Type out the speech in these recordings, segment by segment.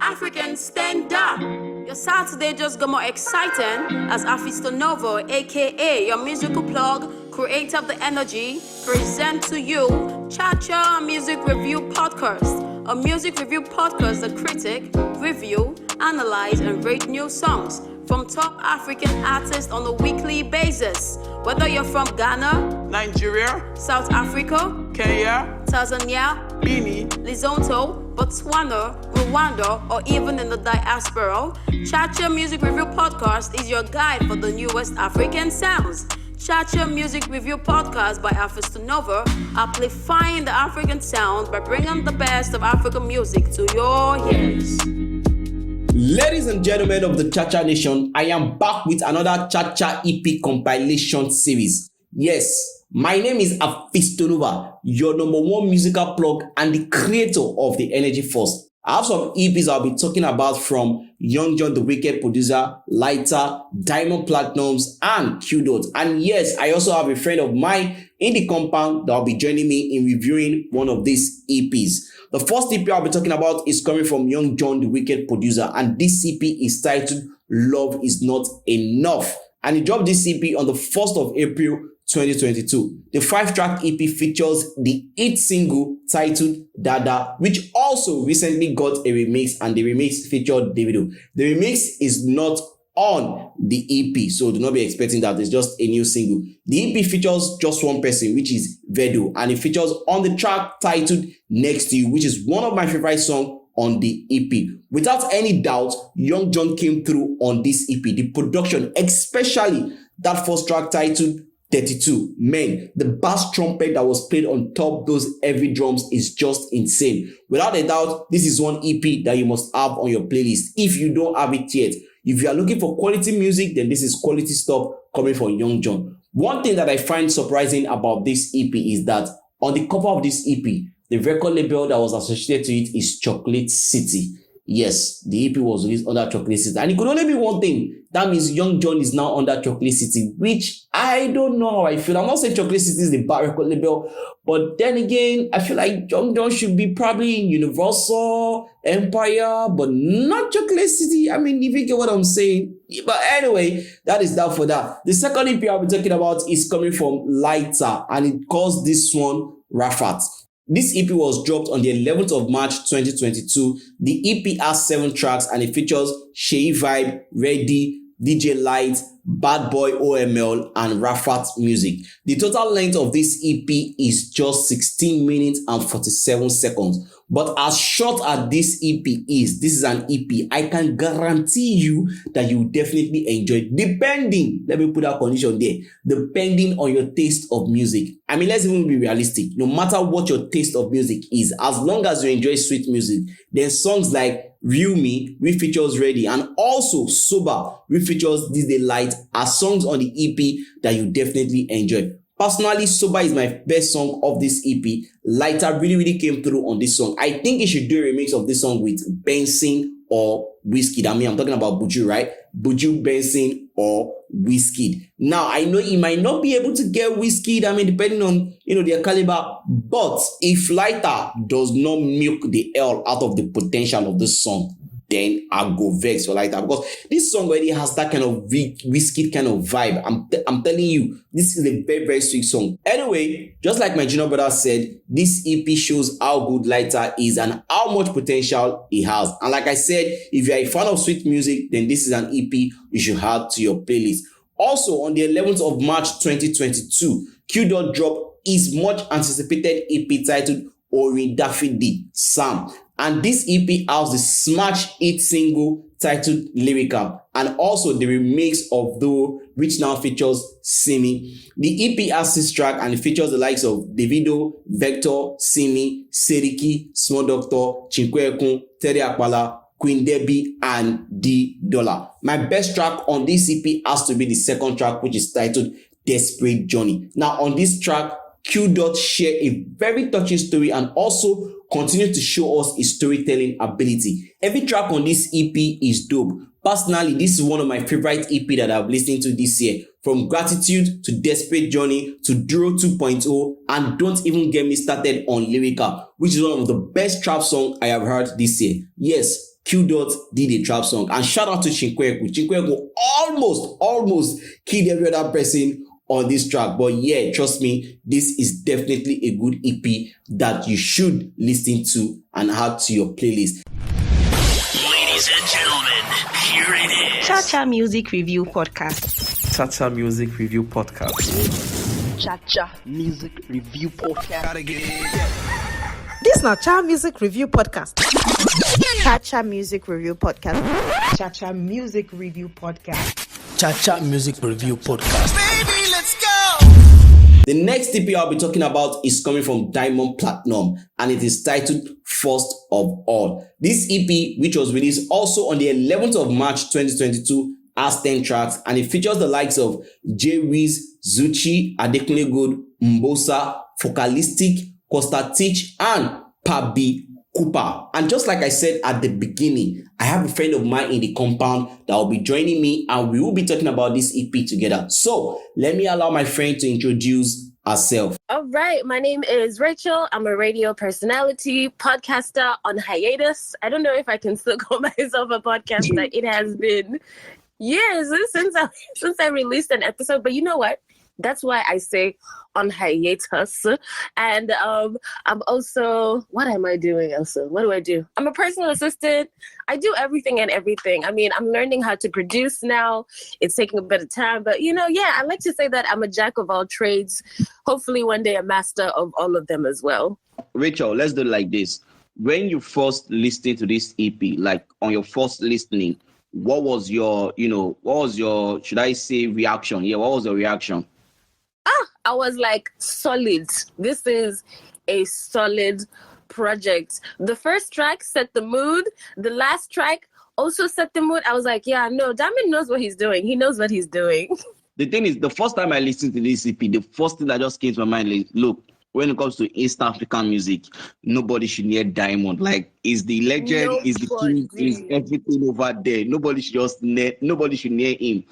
Africans, stand up. Your Saturday just got more exciting as Afisto Novo, aka your musical plug, creator of the energy, present to you Cha Music Review Podcast. A music review podcast that critic, review, analyze, and rate new songs from top African artists on a weekly basis. Whether you're from Ghana, Nigeria, South Africa, Kenya, Tanzania, Benin, Lesotho, Botswana, Rwanda, or even in the diaspora, Cha Music Review Podcast is your guide for the newest African sounds. Cha Music Review Podcast by Afisto Nova, amplifying the African sound by bringing the best of African music to your ears. Ladies and gentlemen of the Cha Nation, I am back with another Cha EP Compilation Series. Yes, my name is Afisto Nova, your number one musical plug and the creator of the Energy Force. I have some EPs I'll be talking about from Jonn, the Wicked Producer, Lyta, Diamond Platnumz, and Qdot. And yes, I also have a friend of mine in the compound that will be joining me in reviewing one of these EPs. The first EP I'll be talking about is coming from Jonn, the Wicked Producer, and this EP is titled Love Is Not Enough. And he dropped this EP on the 1st of April 2022. The 5-track EP features the hit single titled Dada, which also recently got a remix, and the remix featured Davido. The remix is not on the EP, so do not be expecting that. It's just a new single. The EP features just one person, which is Vedo, and it features on the track titled Next to You, which is one of my favorite songs on the EP. Without any doubt, Jonn came through on this EP. The production, especially that first track titled 32, man, the bass trumpet that was played on top those heavy drums is just insane. Without a doubt, this is one EP that you must have on your playlist if you don't have it yet. If you are looking for quality music, then this is quality stuff coming from Jonn. One thing that I find surprising about this EP is that on the cover of this EP, the record label that was associated to it is Chocolate City. Yes, the EP was released under Chocolate City. And it could only be one thing. That means Jonn is now under Chocolate City, which I don't know how I feel. I'm not saying Chocolate City is the bad record label, but then again, I feel like Jonn should be probably in Universal, Empire, but not Chocolate City. I mean, if you get what I'm saying. But anyway, that is that for that. The second EP I'll be talking about is coming from Lyta, and it calls this one Rafat. This EP was dropped on the 11th of March 2022. The EP has 7 tracks and it features Shey Vibe, Ready, DJ Light, Bad Boy OML, and Rafat music. The total length of this EP is just 16 minutes and 47 seconds. But as short as this EP is, this is an EP, I can guarantee you that you will definitely enjoy it, depending, let me put that condition there, depending on your taste of music. I mean, let's even be realistic. No matter what your taste of music is, as long as you enjoy sweet music, then songs like Real Me, which features Ready, and also Sober, which features DJ Light, are songs on the EP that you definitely enjoy. Personally, Sober is my best song of this EP. Lyta really came through on this song. I think he should do a remix of this song with Benson or Wizkid. I mean, I'm talking about Buju, right? Buju, Benson, or Wizkid. Now, I know he might not be able to get Wizkid, I mean, depending on, their caliber. But if Lyta does not milk the hell out of the potential of this song, then I'll go vex for Lyta, because this song already has that kind of Wizkid kind of vibe. I'm telling you, this is a very sweet song. Anyway, just like my junior brother said, this EP shows how good Lyta is and how much potential he has. And like I said, if you're a fan of sweet music, then this is an EP you should add to your playlist. Also, on the 11th of March 2022, Qdot dropped his much anticipated EP titled Orin Dafidi, Sam. And this EP has the smash hit single titled Lyrical, and also the remix of Though, which now features Simi. The EP has 6 tracks and it features the likes of Davido, Vector, Simi, Seriki, Small Doctor, Chinkwekun, Terry Akpala, Queen Debbie, and D Dollar. My best track on this EP has to be the second track, which is titled Desperate Journey. Now, on this track, Qdot share a very touching story and also continue to show us his storytelling ability. Every track on this EP is dope. Personally, this is one of my favorite EP that I've listened to this year. From Gratitude to Desperate Journey to Duro 2.0, and don't even get me started on Lyrical, which is one of the best trap songs I have heard this year. Yes, Qdot did a trap song. And shout out to Chinkweku. Chinkweku almost killed every other person on this track. But yeah, trust me, this is definitely a good EP that you should listen to and add to your playlist. Ladies and gentlemen, here it is. Cha Music Review Podcast. Cha Music Review Podcast. Cha Music Review Podcast. Gotta get it. This now Cha Music Review Podcast. Cha Music Review Podcast. Cha Music Review Podcast. Cha Music Review Podcast. Baby, let's go! The next EP I'll be talking about is coming from Diamond Platnumz, and it is titled First of All. This EP, which was released also on the 11th of March 2022, has 10 tracks, and it features the likes of J Wiz, Zuchi, Adekunle Gold, Mbosa, Focalistic, Costa Teach, and Pabi Cooper. And just like I said at the beginning, I have a friend of mine in the compound that will be joining me, and we will be talking about this EP together. So let me allow my friend to introduce herself. All right, my name is Rachel. I'm a radio personality, podcaster on hiatus. I don't know if I can still call myself a podcaster. It has been years since I released an episode, but you know what? That's why I say on hiatus. And I'm also, what am I doing also? What do I do? I'm a personal assistant. I do everything and everything. I mean, I'm learning how to produce now. It's taking a bit of time, but I like to say that I'm a jack of all trades. Hopefully one day a master of all of them as well. Rachel, let's do it like this. When you first listened to this EP, like on your first listening, what was your, should I say reaction? Yeah, what was your reaction? I was like, solid. This is a solid project. The first track set the mood. The last track also set the mood. I was like, yeah, no, Diamond knows what he's doing. He knows what he's doing. The thing is, the first time I listened to this EP, the first thing that just came to my mind is, look, when it comes to East African music, nobody should near Diamond. Like, is the legend, is the king, is everything over there. Nobody should near him.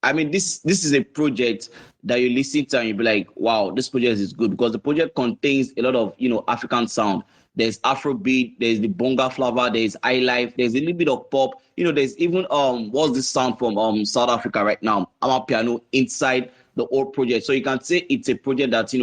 I mean, this is a project that you listen to and you'll be like, wow, this project is good, because the project contains a lot of, African sound. There's Afrobeat, there's the bonga flavor, there's highlife, there's a little bit of pop. There's even, what's this sound from South Africa right now? Amapiano inside the whole project. So you can say it's a project that,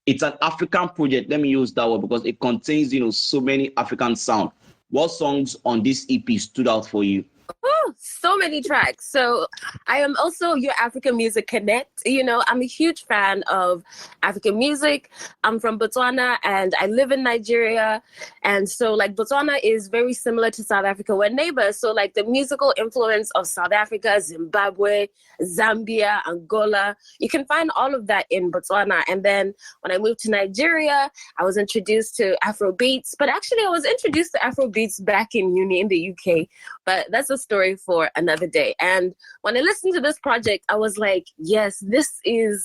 it's an African project. Let me use that word because it contains, so many African sound. What songs on this EP stood out for you? Oh, so many tracks. So I am also your African Music Connect. I'm a huge fan of African music. I'm from Botswana and I live in Nigeria. And so Botswana is very similar to South Africa. We're neighbors. So the musical influence of South Africa, Zimbabwe, Zambia, Angola, you can find all of that in Botswana. And then when I moved to Nigeria, I was introduced to Afrobeats. But actually I was introduced to Afrobeats back in uni in the UK. But that's a story for another day. And when I listened to this project, I was like, yes, it's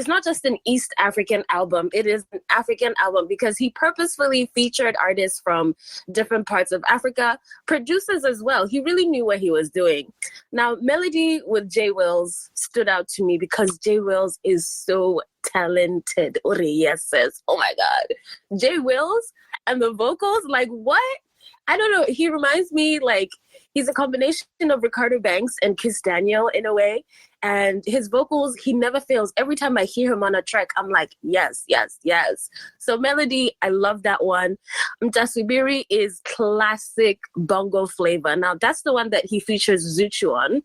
not just an East African album. It is an African album because he purposefully featured artists from different parts of Africa, producers as well. He really knew what he was doing. Now, Melody with J Wills stood out to me because J Wills is so talented. Yes says, oh my God. J Wills and the vocals, what? I don't know. He reminds me he's a combination of Ricardo Banks and Kiss Daniel in a way. And his vocals, he never fails. Every time I hear him on a track, I'm like, yes, yes, yes. So Melody, I love that one. Mtasubiri is classic bongo flavor. Now, that's the one that he features Zuchu on.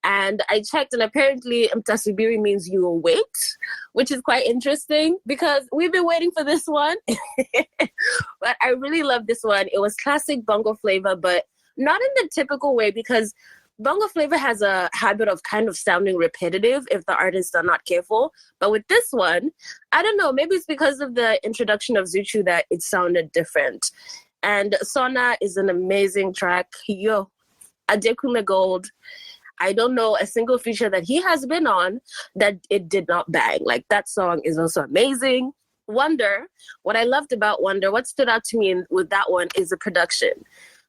And I checked, and apparently Mtasubiri means you will wait, which is quite interesting because we've been waiting for this one. But I really love this one. It was classic bongo flavor, but not in the typical way because bongo flavor has a habit of kind of sounding repetitive if the artists are not careful. But with this one, I don't know, maybe it's because of the introduction of Zuchu that it sounded different. And Sona is an amazing track. Yo, Adekunle Gold. I don't know a single feature that he has been on that it did not bang. That song is also amazing. Wonder, what I loved about Wonder, what stood out to me with that one is the production.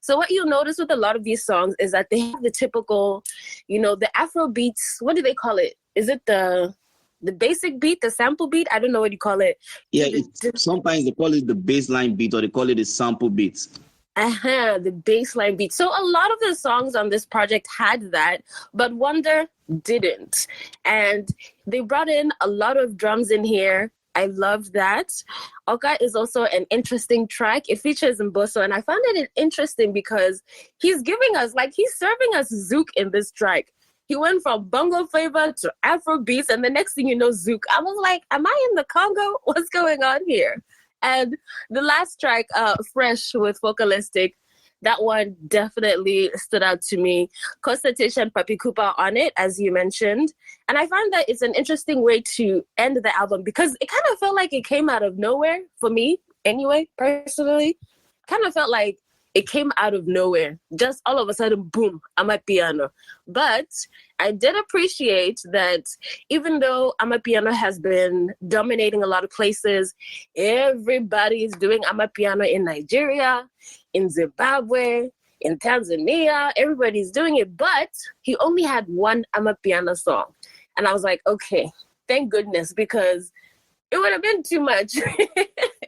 So what you'll notice with a lot of these songs is that they have the typical, the Afro beats. What do they call it? Is it the basic beat, the sample beat? I don't know what you call it. Yeah, sometimes they call it the baseline beat or they call it the sample beat. The bassline beat. So a lot of the songs on this project had that, but Wonder didn't. And they brought in a lot of drums in here. I love that. Oka is also an interesting track. It features Mbosso, and I found it interesting because he's giving us, he's serving us Zouk in this track. He went from bongo flavor to Afro beats, and the next thing you know, Zouk. I was like, am I in the Congo? What's going on here? And the last track, Fresh with Vocalistic, that one definitely stood out to me. Constitution Papi Cooper on it, as you mentioned. And I found that it's an interesting way to end the album because it kind of felt like it came out of nowhere for me, anyway, personally. Kind of felt like it came out of nowhere. Just all of a sudden, boom, Amapiano. But I did appreciate that even though Amapiano has been dominating a lot of places, everybody is doing Amapiano in Nigeria, in Zimbabwe, in Tanzania. Everybody's doing it, but he only had one Amapiano song. And I was like, okay, thank goodness, because it would have been too much.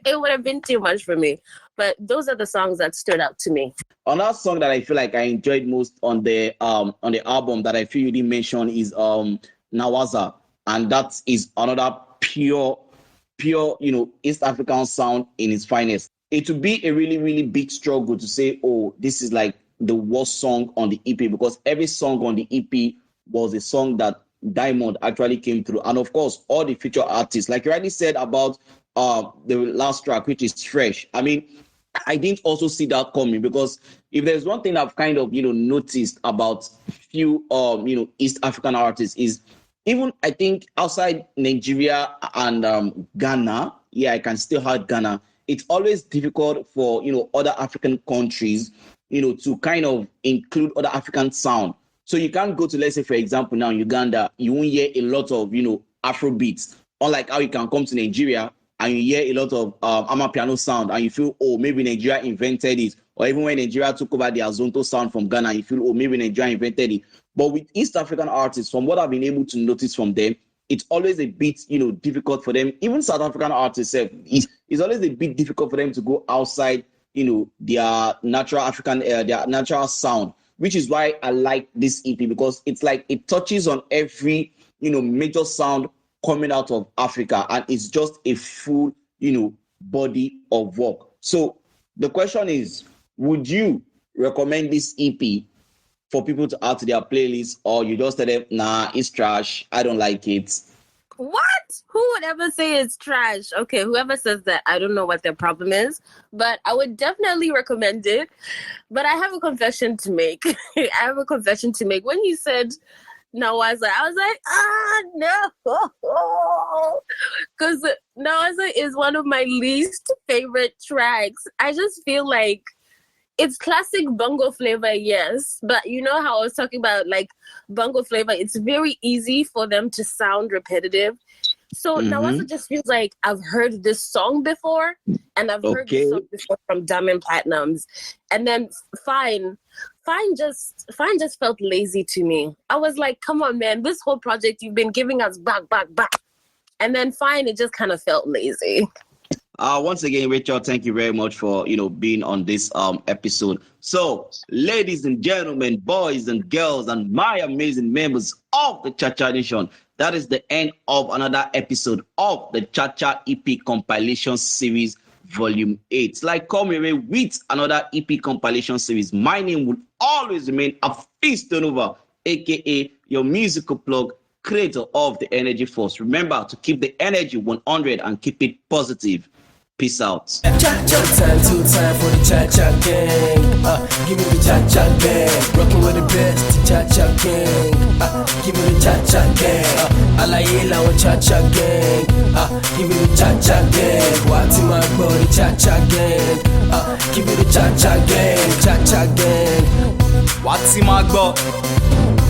It would have been too much for me. But those are the songs that stood out to me. Another song that I feel like I enjoyed most on the album that I feel you didn't mention is Nawaza, and that is another pure East African sound in its finest. It would be a really, really big struggle to say, oh, this is like the worst song on the EP, because every song on the EP was a song that Diamond actually came through. And of course, all the feature artists, like you already said about the last track, which is Fresh. I mean, I didn't also see that coming, because if there's one thing I've kind of, noticed about few, East African artists is even, I think, outside Nigeria and Ghana, I can still have Ghana. It's always difficult for, other African countries, to kind of include other African sound. So you can't go to, let's say, for example, now in Uganda, you won't hear a lot of, Afro beats. Unlike how you can come to Nigeria and you hear a lot of Amapiano sound and you feel, oh, maybe Nigeria invented it. Or even when Nigeria took over the Azonto sound from Ghana, you feel, oh, maybe Nigeria invented it. But with East African artists, from what I've been able to notice from them, it's always a bit, difficult for them. Even South African artists, it's always a bit difficult for them to go outside, their natural African, their natural sound, which is why I like this EP, because it's like it touches on every, major sound coming out of Africa, and it's just a full, body of work. So the question is, would you recommend this EP for people to add to their playlist, or you just tell them, nah, it's trash, I don't like it? What? Who would ever say it's trash? Okay, whoever says that, I don't know what their problem is, but I would definitely recommend it. But I have a confession to make. When you said Nawaza, I was like, no. Because Nawaza is one of my least favorite tracks. I just feel like it's classic bongo flavor, yes. But you know how I was talking about, like, bongo flavor, it's very easy for them to sound repetitive. So Nawaza just feels like I've heard this song before, and I've heard this song before from Diamond Platnumz. And then Fine just felt lazy to me. I was like, come on, man, this whole project you've been giving us back. And then Fine, it just kind of felt lazy. Once again, Rachel, thank you very much for, being on this episode. So, ladies and gentlemen, boys and girls, and my amazing members of the Cha Nation, that is the end of another episode of the Cha EP Compilation Series Volume 8. Like, come away with another EP Compilation Series. My name will always remain Afistonova, aka your musical plug, creator of the Energy Force. Remember to keep the energy 100 and keep it positive. Peace out. Time for the Cha gang. Give me the Cha gang. Rocking with the best Cha gang. Give me the Cha gang. Alayela with Cha gang. Give me the Cha gang. What's my body Cha gang. Give me the Cha gang. Cha gang. What's my body?